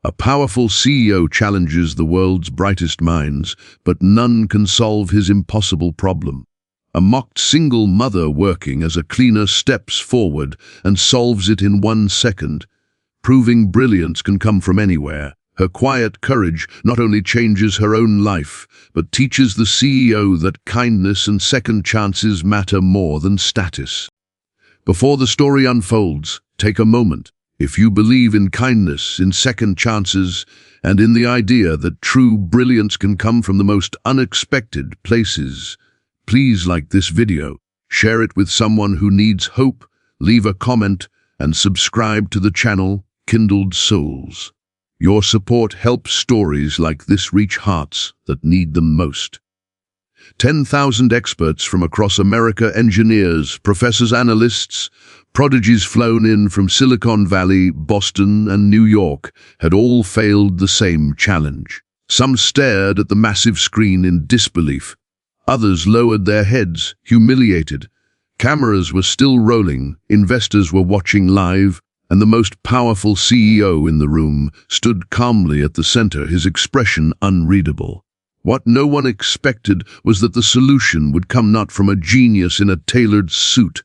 A powerful CEO challenges the world's brightest minds, but none can solve his impossible problem. A mocked single mother working as a cleaner steps forward and solves it in 1 second, proving brilliance can come from anywhere. Her quiet courage not only changes her own life, but teaches the CEO that kindness and second chances matter more than status. Before the story unfolds, take a moment. If you believe in kindness, in second chances, and in the idea that true brilliance can come from the most unexpected places, please like this video, share it with someone who needs hope, leave a comment, and subscribe to the channel Kindled Souls. Your support helps stories like this reach hearts that need them most. 10,000 experts from across America, engineers, professors, analysts, prodigies flown in from Silicon Valley, Boston, and New York, had all failed the same challenge. Some stared at the massive screen in disbelief. Others lowered their heads, humiliated. Cameras were still rolling, investors were watching live, and the most powerful CEO in the room stood calmly at the center, his expression unreadable. What no one expected was that the solution would come not from a genius in a tailored suit,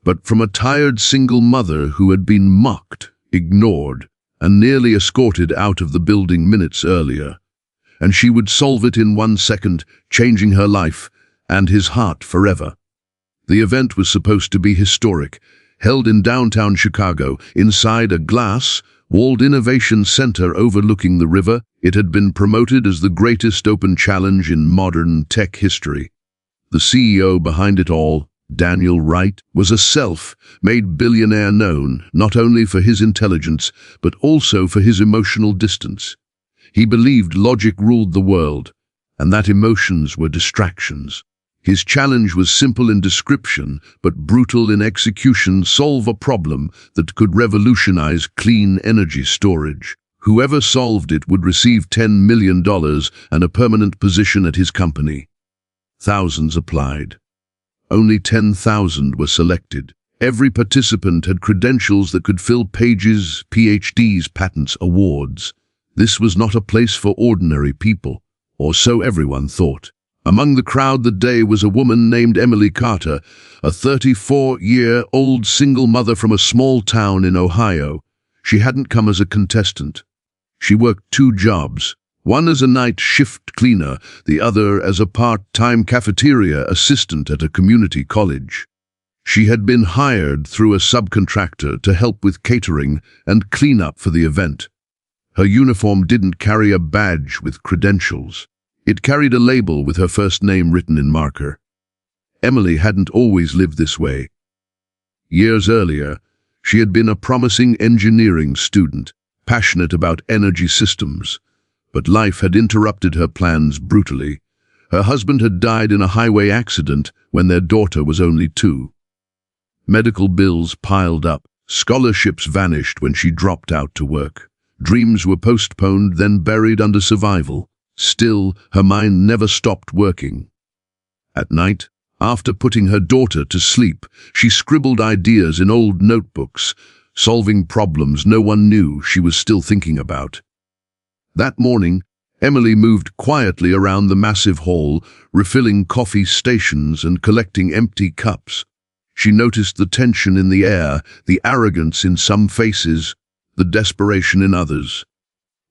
but from a tired single mother who had been mocked, ignored, and nearly escorted out of the building minutes earlier. And she would solve it in 1 second, changing her life and his heart forever. The event was supposed to be historic, held in downtown Chicago, inside a glass-walled innovation center overlooking the river. It had been promoted as the greatest open challenge in modern tech history. The CEO behind it all, Daniel Wright, was a self-made billionaire known not only for his intelligence, but also for his emotional distance. He believed logic ruled the world, and that emotions were distractions. His challenge was simple in description, but brutal in execution: solve a problem that could revolutionize clean energy storage. Whoever solved it would receive $10 million and a permanent position at his company. Thousands applied. Only 10,000 were selected. Every participant had credentials that could fill pages, PhDs, patents, awards. This was not a place for ordinary people, or so everyone thought. Among the crowd that day was a woman named Emily Carter, a 34-year-old single mother from a small town in Ohio. She hadn't come as a contestant. She worked 2 jobs, one as a night shift cleaner, the other as a part-time cafeteria assistant at a community college. She had been hired through a subcontractor to help with catering and cleanup for the event. Her uniform didn't carry a badge with credentials. It carried a label with her first name written in marker. Emily hadn't always lived this way. Years earlier, she had been a promising engineering student, passionate about energy systems, but life had interrupted her plans brutally. Her husband had died in a highway accident when their daughter was only 2. Medical bills piled up, scholarships vanished when she dropped out to work. Dreams were postponed, then buried under survival. Still, her mind never stopped working. At night, after putting her daughter to sleep, she scribbled ideas in old notebooks, solving problems no one knew she was still thinking about. That morning, Emily moved quietly around the massive hall, refilling coffee stations and collecting empty cups. She noticed the tension in the air, the arrogance in some faces, the desperation in others.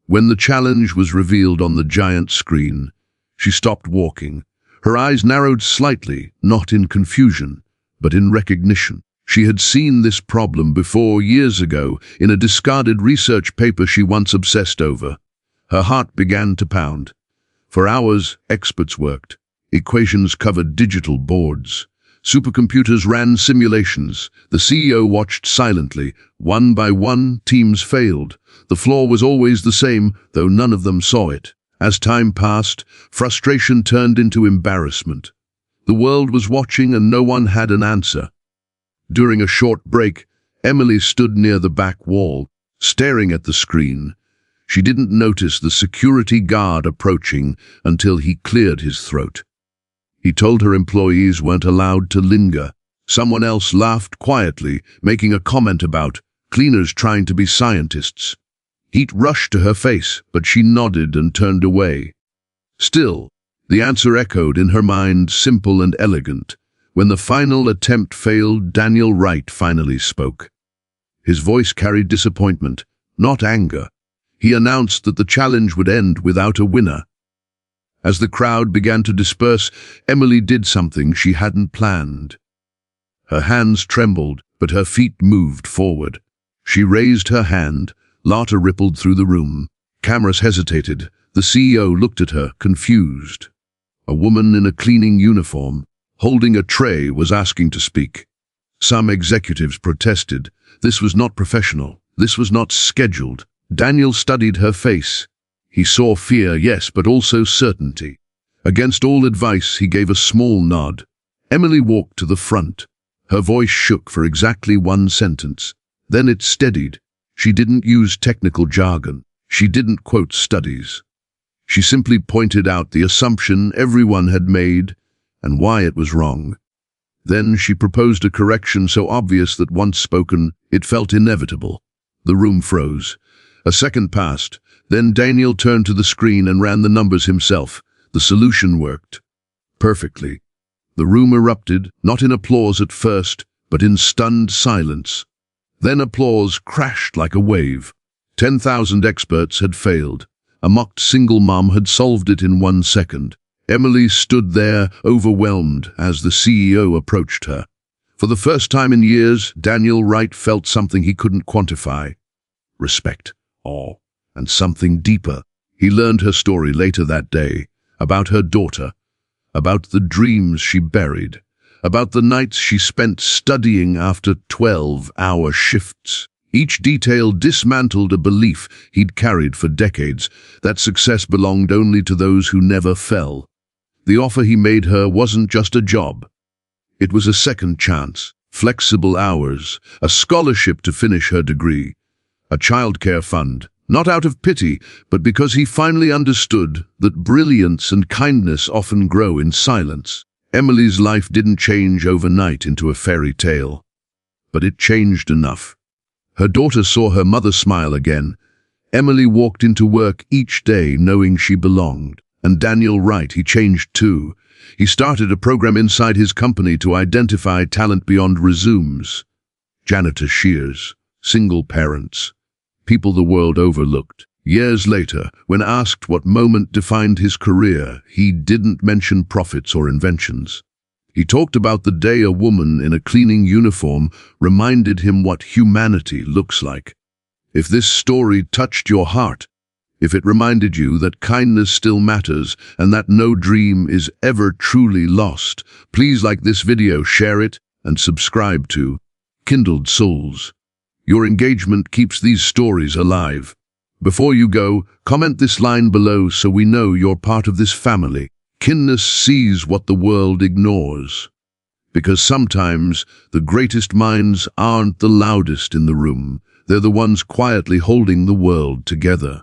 When the challenge was revealed on the giant screen, she stopped walking. Her eyes narrowed slightly, not in confusion, but in recognition. She had seen this problem before, years ago, in a discarded research paper she once obsessed over. Her heart began to pound. For hours, experts worked. Equations covered digital boards. Supercomputers ran simulations. The CEO watched silently. One by one, teams failed. The flaw was always the same, though none of them saw it. As time passed, frustration turned into embarrassment. The world was watching and no one had an answer. During a short break, Emily stood near the back wall, staring at the screen. She didn't notice the security guard approaching until he cleared his throat. He told her employees weren't allowed to linger. Someone else laughed quietly, making a comment about cleaners trying to be scientists. Heat rushed to her face, but she nodded and turned away. Still, the answer echoed in her mind, simple and elegant. When the final attempt failed, Daniel Wright finally spoke. His voice carried disappointment, not anger. He announced that the challenge would end without a winner. As the crowd began to disperse, Emily did something she hadn't planned. Her hands trembled, but her feet moved forward. She raised her hand. Laughter rippled through the room. Cameras hesitated. The CEO looked at her, confused. A woman in a cleaning uniform, holding a tray, was asking to speak. Some executives protested. This was not professional. This was not scheduled. Daniel studied her face. He saw fear, yes, but also certainty. Against all advice, he gave a small nod. Emily walked to the front. Her voice shook for exactly one sentence. Then it steadied. She didn't use technical jargon. She didn't quote studies. She simply pointed out the assumption everyone had made and why it was wrong. Then she proposed a correction so obvious that once spoken, it felt inevitable. The room froze. A second passed. Then Daniel turned to the screen and ran the numbers himself. The solution worked perfectly. The room erupted, not in applause at first, but in stunned silence. Then applause crashed like a wave. 10,000 experts had failed. A mocked single mom had solved it in 1 second. Emily stood there, overwhelmed, as the CEO approached her. For the first time in years, Daniel Wright felt something he couldn't quantify. Respect, awe, and something deeper. He learned her story later that day, about her daughter, about the dreams she buried, about the nights she spent studying after 12-hour shifts. Each detail dismantled a belief he'd carried for decades, that success belonged only to those who never fell. The offer he made her wasn't just a job. It was a second chance, flexible hours, a scholarship to finish her degree, a childcare fund, not out of pity, but because he finally understood that brilliance and kindness often grow in silence. Emily's life didn't change overnight into a fairy tale, but it changed enough. Her daughter saw her mother smile again. Emily walked into work each day knowing she belonged. And Daniel Wright, he changed too. He started a program inside his company to identify talent beyond resumes. Janitor shears, single parents, people the world overlooked. Years later, when asked what moment defined his career, he didn't mention profits or inventions. He talked about the day a woman in a cleaning uniform reminded him what humanity looks like. If this story touched your heart, if it reminded you that kindness still matters and that no dream is ever truly lost, please like this video, share it, and subscribe to Kindled Souls. Your engagement keeps these stories alive. Before you go, comment this line below so we know you're part of this family. Kindness sees what the world ignores. Because sometimes the greatest minds aren't the loudest in the room. They're the ones quietly holding the world together.